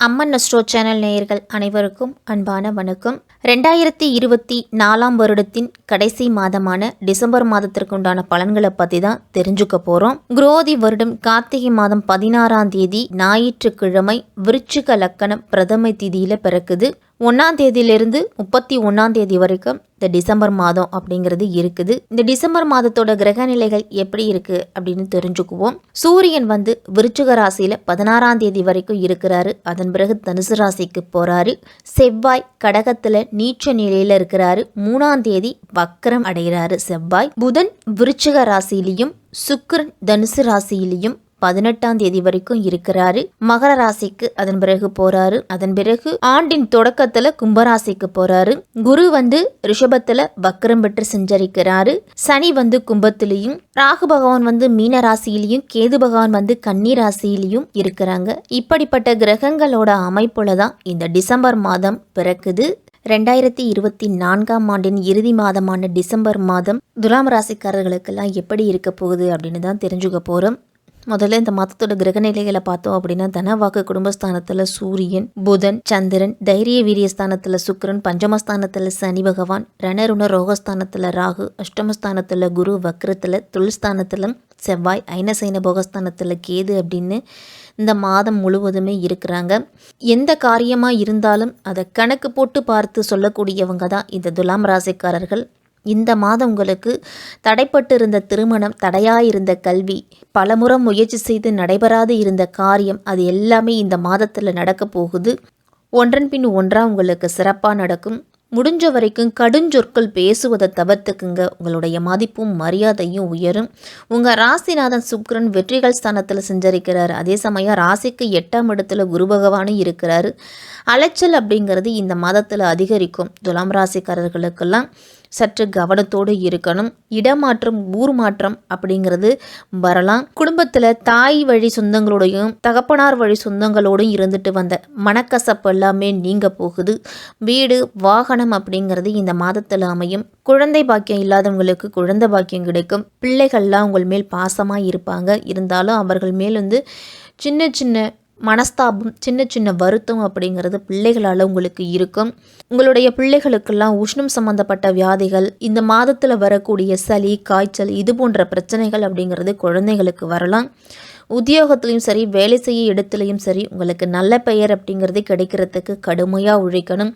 அம்மன் astro channel நேயர்கள் அனைவருக்கும் அன்பான வணக்கம். 2024 வருடத்தின் கடைசி மாதமான டிசம்பர் மாதத்திற்கு உண்டான பலன்களை பற்றி தான் தெரிஞ்சுக்க போகிறோம். குரோதி வருடம் கார்த்திகை மாதம் 16ஆம் தேதி ஞாயிற்றுக்கிழமை விருச்சிக லக்கணம் பிரதமை திதியில் பிறக்குது. 1ஆம் தேதியிலிருந்து 31ஆம் தேதி வரைக்கும் இந்த டிசம்பர் மாதம் அப்படிங்கிறது இருக்குது. இந்த டிசம்பர் மாதத்தோட கிரக நிலைகள் எப்படி இருக்கு அப்படின்னு தெரிஞ்சுக்குவோம். சூரியன் விருச்சிக ராசியில 16ஆம் தேதி வரைக்கும் இருக்கிறாரு. அதன் பிறகு தனுசு ராசிக்கு போறாரு. செவ்வாய் கடகத்துல நீச்ச நிலையில இருக்கிறாரு. 3ஆம் தேதி வக்ரம் அடைகிறாரு செவ்வாய். புதன் விருச்சிக ராசியிலையும் சுக்கிரன் தனுசு ராசியிலையும் 18ஆம் தேதி வரைக்கும் இருக்கிறாரு. மகர ராசிக்கு அதன் பிறகு போறாரு. அதன் பிறகு ஆண்டின் தொடக்கத்துல கும்பராசிக்கு போறாரு. குரு ரிஷபத்துல வக்ரம் பெற்று செஞ்சரிக்கிறாரு. சனி கும்பத்திலையும், ராகு பகவான் மீன ராசியிலையும், கேது பகவான் கன்னி ராசியிலையும் இருக்கிறாங்க. இப்படிப்பட்ட கிரகங்களோட அமைப்புலதான் இந்த டிசம்பர் மாதம் பிறக்குது. 2024ஆம் ஆண்டின் இறுதி மாதமான டிசம்பர் மாதம் துலாம் ராசிக்காரர்களுக்கெல்லாம் எப்படி இருக்க போகுது அப்படின்னு தான் தெரிஞ்சுக்க போறோம். முதல்ல இந்த மாதத்தோட கிரகநிலைகளை பார்த்தோம் அப்படின்னா, தனவாக்கு குடும்பஸ்தானத்துல சூரியன், புதன், சந்திரன், தைரிய வீரியஸ்தானத்துல சுக்கிரன், பஞ்சமஸ்தானத்துல சனி பகவான், ரணருண ரோகஸ்தானத்துல ராகு, அஷ்டமஸ்தானத்துல குரு, வக்ரத்துல தொழில்ஸ்தானத்துல செவ்வாய், ஐனசைன போகஸ்தானத்துல கேது அப்படின்னு இந்த மாதம் முழுவதுமே இருக்கிறாங்க. எந்த காரியமாக இருந்தாலும் அதை கணக்கு போட்டு பார்த்து சொல்லக்கூடியவங்க தான் இந்த துலாம் ராசிக்காரர்கள். இந்த மாதம் உங்களுக்கு தடைப்பட்டு இருந்த திருமணம், தடையாயிருந்த கல்வி, பலமுறை முயற்சி செய்து நடைபெறாது இருந்த காரியம், அது எல்லாமே இந்த மாதத்தில் நடக்க போகுது. ஒன்றன் பின் ஒன்றாக உங்களுக்கு சிறப்பாக நடக்கும். முடிஞ்ச வரைக்கும் கடுஞ்சொற்கள் பேசுவதை தவிர்த்துக்குங்க. உங்களுடைய மதிப்பும் மரியாதையும் உயரும். உங்கள் ராசிநாதன் சுக்கிரன் வெற்றிகள் ஸ்தானத்தில் செஞ்சரிக்கிறார். அதே சமயம் ராசிக்கு 8ஆம் இடத்துல குரு பகவானும் இருக்கிறாரு. அலைச்சல் அப்படிங்கிறது இந்த மாதத்தில் அதிகரிக்கும். துலாம் ராசிக்காரர்களுக்கெல்லாம் சற்று கவனத்தோடு இருக்கணும். இடமாற்றம், ஊர் மாற்றம் அப்படிங்கிறது வரலாம். குடும்பத்தில் தாய் வழி சொந்தங்களோடையும் தகப்பனார் வழி சொந்தங்களோடும் இருந்துட்டு வந்த மனக்கசப்பு எல்லாமே நீங்க போகுது. வீடு வாகனம் அப்படிங்கிறது இந்த மாதத்தில் அமையும். குழந்தை பாக்கியம் இல்லாதவங்களுக்கு குழந்தை பாக்கியம் கிடைக்கும். பிள்ளைகள்லாம் உங்கள் மேல் பாசமாக இருப்பாங்க. இருந்தாலும் அவர்கள் மேல் சின்ன சின்ன மனஸ்தாபம், சின்ன சின்ன வருத்தம் அப்படிங்கிறது பிள்ளைகளால் உங்களுக்கு இருக்கும். உங்களுடைய பிள்ளைகளுக்கெல்லாம் உஷ்ணம் சம்பந்தப்பட்ட வியாதிகள், இந்த மாதத்தில் வரக்கூடிய சளி, காய்ச்சல், இது போன்ற பிரச்சனைகள் அப்படிங்கிறது குழந்தைகளுக்கு வரலாம். உத்தியோகத்திலையும் சரி, வேலை செய்ய இடத்துலையும் சரி, உங்களுக்கு நல்ல பெயர் அப்படிங்கிறது கிடைக்கிறதுக்கு கடுமையாக உழைக்கணும்.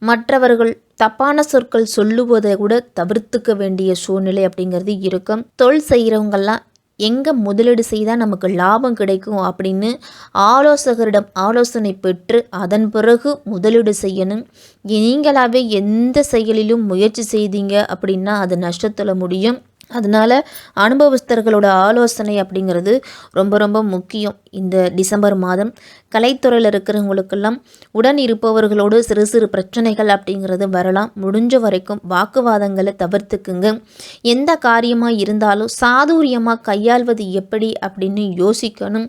மற்றவர்கள் தப்பான சொற்கள் சொல்லுவதை கூட தவிர்த்துக்க வேண்டிய சூழ்நிலை அப்படிங்கிறது இருக்கும். தொழில் செய்கிறவங்கெல்லாம் எங்கே முதலீடு செய்தால் நமக்கு லாபம் கிடைக்கும் அப்படின்னு ஆலோசகரிடம் ஆலோசனை பெற்று அதன் பிறகு முதலீடு செய்யணும். நீங்களாகவே எந்த செயலிலும் முயற்சி செய்தீங்க அப்படின்னா அது நஷ்டத்தில் முடியும். அதனால் அனுபவஸ்தர்களோட ஆலோசனை அப்படிங்கிறது ரொம்ப ரொம்ப முக்கியம். இந்த டிசம்பர் மாதம் கலைத்துறையில் இருக்கிறவங்களுக்கெல்லாம் உடன் இருப்பவர்களோடு சிறு சிறு பிரச்சனைகள் அப்படிங்கிறது வரலாம். முடிஞ்ச வரைக்கும் வாக்குவாதங்களை தவிர்த்துக்குங்க. எந்த காரியமாக இருந்தாலும் சாதுரியமாக கையாள்வது எப்படி அப்படின்னு யோசிக்கணும்.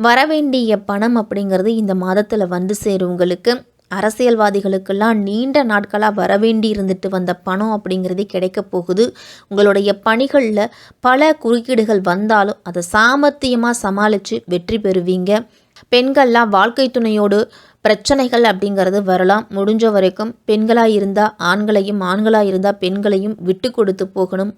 வரவேண்டிய பணம் அப்படிங்கிறது இந்த மாதத்தில் சேரும். உங்களுக்கு அரசியல்வாதிகளுக்கெல்லாம் நீண்ட நாட்களாக வரவேண்டி இருந்துட்டு வந்த பணம் அப்படிங்கிறது கிடைக்க போகுது. உங்களுடைய பணிகளில் பல குறுக்கீடுகள் வந்தாலும் அதை சாமர்த்தியமாக சமாளித்து வெற்றி பெறுவீங்க. பெண்கள்லாம் வாழ்க்கை துணையோடு பிரச்சனைகள் அப்படிங்கிறது வரலாம். முடிஞ்ச வரைக்கும் பெண்களாக இருந்தால் ஆண்களையும், ஆண்களாக இருந்தால் பெண்களையும் விட்டு கொடுத்து போகணும்.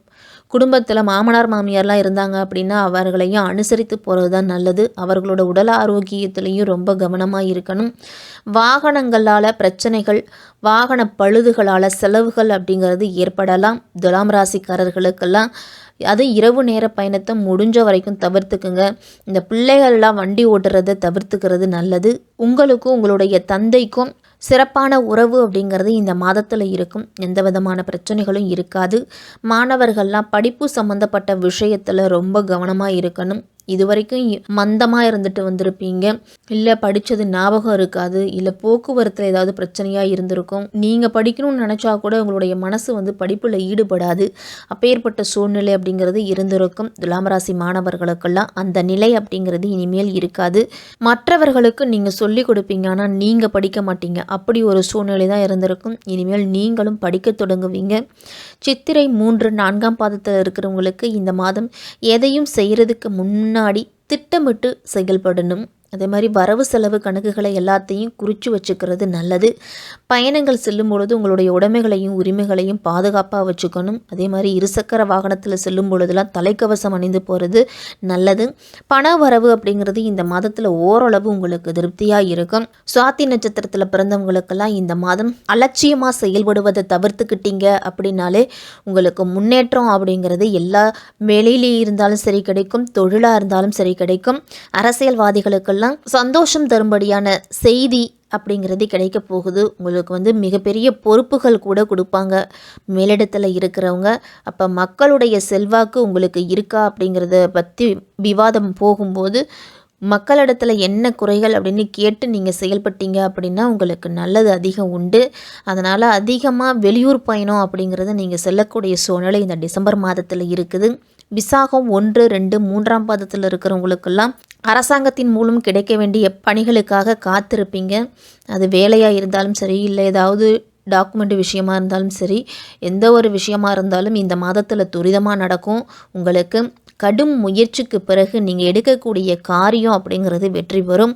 குடும்பத்தில் மாமனார் மாமியார்லாம் இருந்தாங்க அப்படின்னா அவர்களையும் அனுசரித்து போகிறது தான் நல்லது. அவர்களோட உடல் ஆரோக்கியத்திலையும் ரொம்ப கவனமாக இருக்கணும். வாகனங்களால் பிரச்சனைகள், வாகன பழுதுகளால் செலவுகள் அப்படிங்கிறது ஏற்படலாம். துலாம் ராசிக்காரர்களுக்கெல்லாம் அது இரவு நேர பயணத்தை முடிஞ்ச வரைக்கும் தவிர்த்துக்குங்க. இந்த பிள்ளைகள்லாம் வண்டி ஓட்டுறதை தவிர்த்துக்கிறது நல்லது. உங்களுக்கும் உங்களுடைய தந்தைக்கும் சிறப்பான உறவு அப்படிங்கிறது இந்த மாதத்தில் இருக்கும். எந்த விதமான பிரச்சனைகளும் இருக்காது. மாணவர்கள்லாம் படிப்பு சம்மந்தப்பட்ட விஷயத்தில் ரொம்ப கவனமாக இருக்கணும். இது வரைக்கும் மந்தமாக இருந்துட்டு வந்திருப்பீங்க. இல்லை படித்தது ஞாபகம் இருக்காது, இல்லை போக்குவரத்தில் ஏதாவது பிரச்சனையாக இருந்திருக்கும். நீங்கள் படிக்கணும்னு நினச்சா கூட உங்களுடைய மனசு படிப்பில் ஈடுபடாது. அப்பேற்பட்ட சூழ்நிலை அப்படிங்கிறது இருந்திருக்கும். துலாம் ராசி மாணவர்களுக்கெல்லாம் அந்த நிலை அப்படிங்கிறது இனிமேல் இருக்காது. மற்றவர்களுக்கு நீங்கள் சொல்லிக் கொடுப்பீங்க, ஆனால் நீங்கள் படிக்க மாட்டீங்க. அப்படி ஒரு சூழ்நிலை தான் இருந்திருக்கும். இனிமேல் நீங்களும் படிக்க தொடங்குவீங்க. சித்திரை 3, 4ஆம் பாதத்தில் இருக்கிறவங்களுக்கு இந்த மாதம் எதையும் செய்கிறதுக்கு முன்னாடி திட்டமிட்டு செயல்படணும். அதே மாதிரி வரவு செலவு கணக்குகளை எல்லாத்தையும் குறித்து வச்சுக்கிறது நல்லது. பயணங்கள் செல்லும் பொழுது உங்களுடைய உடைமைகளையும் உரிமைகளையும் பாதுகாப்பாக வச்சுக்கணும். அதே மாதிரி இருசக்கர வாகனத்தில் செல்லும் பொழுதுலாம் தலைக்கவசம் அணிந்து போகிறது நல்லது. பண வரவு அப்படிங்கிறது இந்த மாதத்தில் ஓரளவு உங்களுக்கு திருப்தியாக இருக்கும். சுவாதி நட்சத்திரத்தில் பிறந்தவங்களுக்கெல்லாம் இந்த மாதம் அலட்சியமாக செயல்படுவதை தவிர்த்துக்கிட்டீங்க அப்படின்னாலே உங்களுக்கு முன்னேற்றம் அப்படிங்கிறது எல்லா வேலையிலேயே இருந்தாலும் சரி கிடைக்கும், தொழிலாக இருந்தாலும் சரி கிடைக்கும். அரசியல்வாதிகளுக்கெல்லாம் சந்தோஷம் தரும்படியான செய்தி அப்படிங்கிறது கிடைக்க போகுது. உங்களுக்கு மிகப்பெரிய பொறுப்புகள் கூட கொடுப்பாங்க மேலிடத்தில் இருக்கிறவங்க. அப்போ மக்களுடைய செல்வாக்கு உங்களுக்கு இருக்கா அப்படிங்கிறத பற்றி விவாதம் போகும்போது மக்களிடத்தில் என்ன குறைகள் அப்படின்னு கேட்டு நீங்கள் செயல்பட்டீங்க அப்படின்னா உங்களுக்கு நல்லது அதிகம் உண்டு. அதனால் அதிகமாக வெளியூர் பயணம் அப்படிங்கிறத நீங்கள் செல்லக்கூடிய சூழ்நிலை இந்த டிசம்பர் மாதத்தில் இருக்குது. விசாகம் 1, 2, 3ஆம் பாதத்தில் இருக்கிறவங்களுக்கெல்லாம் அரசாங்கத்தின் மூலம் கிடைக்க வேண்டிய பணிகளுக்காக காத்திருப்பீங்க. அது வேலையாக இருந்தாலும் சரி, இல்லை ஏதாவது டாக்குமெண்ட் விஷயமா இருந்தாலும் சரி, எந்த ஒரு விஷயமா இருந்தாலும் இந்த மாதத்தில் துரிதமாக நடக்கும். உங்களுக்கு கடும் முயற்சிக்கு பிறகு நீங்கள் எடுக்கக்கூடிய காரியம் அப்படிங்கிறது வெற்றி பெறும்.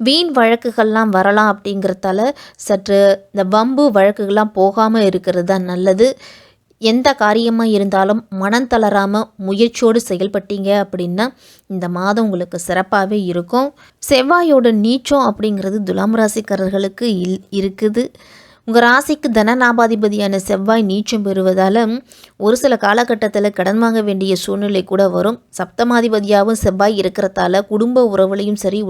வீண் வழக்குகள்லாம் வரலாம் அப்படிங்கிறதால சற்று இந்த வம்பு வழக்குகள்லாம் போகாமல் இருக்கிறது தான் நல்லது. எந்த காரியமாக இருந்தாலும் மனம் தளராமல் முயற்சியோடு செயல்பட்டீங்க அப்படின்னா இந்த மாதம் உங்களுக்கு சிறப்பாகவே இருக்கும். செவ்வாயோட நீச்சம் அப்படிங்கிறது துலாம் ராசிக்காரர்களுக்கு இருக்குது. உங்கள் ராசிக்கு தனலாபாதிபதியான செவ்வாய் நீச்சம் பெறுவதால் ஒரு சில காலகட்டத்தில் கடன் வாங்க வேண்டிய சூழ்நிலை கூட வரும். சப்தமாதிபதியாகவும் செவ்வாய் இருக்கிறதால குடும்ப உறவுலையும் சரி,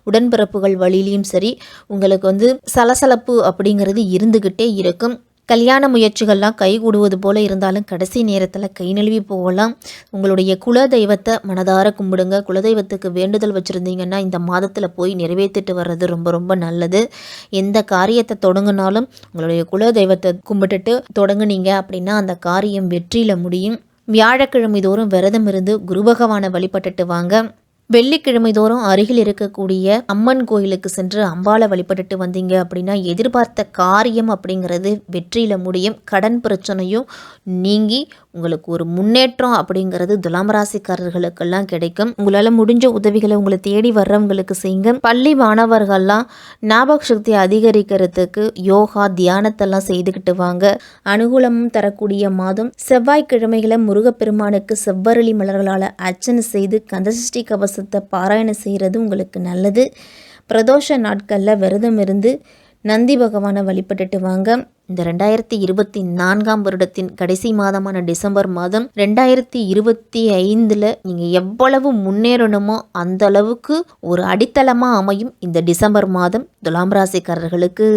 உடன்பிறப்புகள் வழியிலையும் சரி உங்களுக்கு சலசலப்பு அப்படிங்கிறது இருந்துக்கிட்டே இருக்கும். கல்யாண முயற்சிகள்லாம் கைகூடுவது போல இருந்தாலும் கடைசி நேரத்தில் கை நழுவி போகலாம். உங்களுடைய குல தெய்வத்தை மனதார கும்பிடுங்க. குலதெய்வத்துக்கு வேண்டுதல் வச்சுருந்தீங்கன்னா இந்த மாதத்தில் போய் நிறைவேற்றிட்டு வர்றது ரொம்ப ரொம்ப நல்லது. எந்த காரியத்தை தொடங்கினாலும் உங்களுடைய குல தெய்வத்தை கும்பிட்டுட்டு தொடங்குனீங்க அப்படின்னா அந்த காரியம் வெற்றியில் முடியும். வியாழக்கிழமை தோறும் விரதம் இருந்து குரு பகவானை வழிபட்டுட்டு வாங்க. வெள்ளிக்கிழமை தோறும் அருகில் இருக்கக்கூடிய அம்மன் கோயிலுக்கு சென்று அம்பாளை வழிபட்டுட்டு வந்தீங்க அப்படின்னா எதிர்பார்த்த காரியம் அப்படிங்கிறது வெற்றியில் முடியும். கடன் பிரச்சனையும் நீங்கி உங்களுக்கு ஒரு முன்னேற்றம் அப்படிங்கிறது துலாம் ராசிக்காரர்களுக்கெல்லாம் கிடைக்கும். உங்களால் முடிஞ்ச உதவிகளை உங்களை தேடி வர்றவங்களுக்கு செய்யுங்க. பள்ளி மாணவர்கள்லாம் ஞாபக சக்தியை அதிகரிக்கிறதுக்கு யோகா தியானத்தெல்லாம் செய்துக்கிட்டு வாங்க. அனுகூலமும் தரக்கூடிய மாதம். செவ்வாய்க்கிழமைகளை முருகப்பெருமானுக்கு செவ்வரளி மலர்களால் அர்ச்சனை செய்து கந்தசஷ்டி கவசத்தை பாராயணம் செய்கிறது உங்களுக்கு நல்லது. பிரதோஷ நாட்களில் விரதம் இருந்து நந்தி பகவானை வழிபட்டுட்டு வாங்க. இந்த 2024ஆம் வருடத்தின் கடைசி மாதமான டிசம்பர் மாதம் 2025 நீங்கள் எவ்வளவு முன்னேறணுமோ அந்த அளவுக்கு ஒரு அடித்தளமாக அமையும் இந்த டிசம்பர் மாதம் துலாம் ராசிக்காரர்களுக்கு.